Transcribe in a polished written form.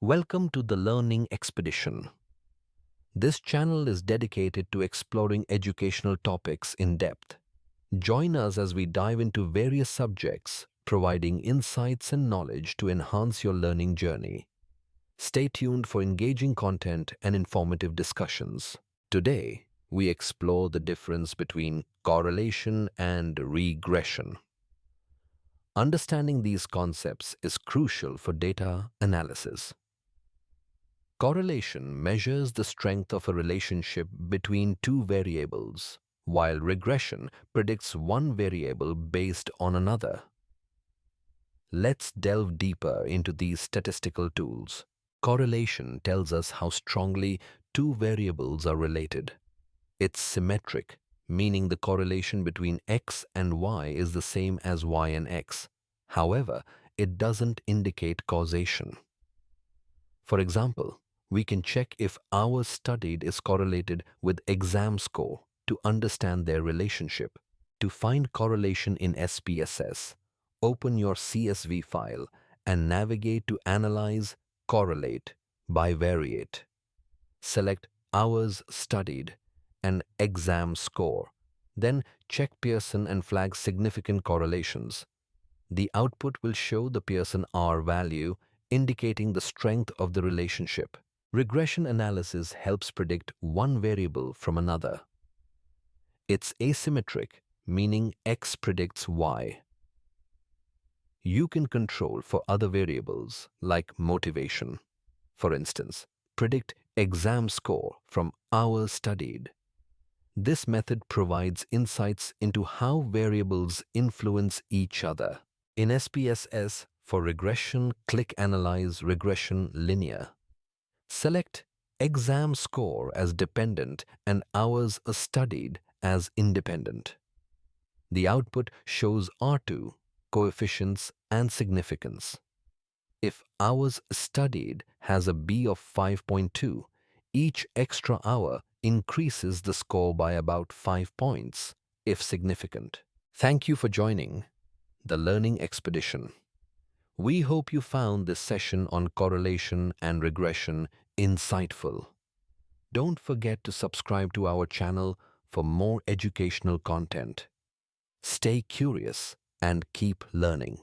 Welcome to the Learning Expedition. This channel is dedicated to exploring educational topics in depth. Join us as we dive into various subjects, providing insights and knowledge to enhance your learning journey. Stay tuned for engaging content and informative discussions. Today, we explore the difference between correlation and regression. Understanding these concepts is crucial for data analysis. Correlation measures the strength of a relationship between two variables, while regression predicts one variable based on another. Let's delve deeper into these statistical tools. Correlation tells us how strongly two variables are related. It's symmetric, meaning the correlation between x and y is the same as y and x. However, it doesn't indicate causation. For example, we can check if hours studied is correlated with exam score to understand their relationship. To find correlation in SPSS, open your CSV file and navigate to Analyze, Correlate, Bivariate. Select Hours Studied and Exam Score. Then check Pearson and flag significant correlations. The output will show the Pearson R value, indicating the strength of the relationship. Regression analysis helps predict one variable from another. It's asymmetric, meaning X predicts Y. You can control for other variables like motivation. For instance, predict exam score from hours studied. This method provides insights into how variables influence each other. In SPSS, for regression, click Analyze Regression Linear. Select exam score as dependent and hours studied as independent. The output shows R2, coefficients and significance. If hours studied has a B of 5.2, each extra hour increases the score by about 5 points, if significant. Thank you for joining the Learning Expedition. We hope you found this session on correlation and regression insightful. Don't forget to subscribe to our channel for more educational content. Stay curious and keep learning.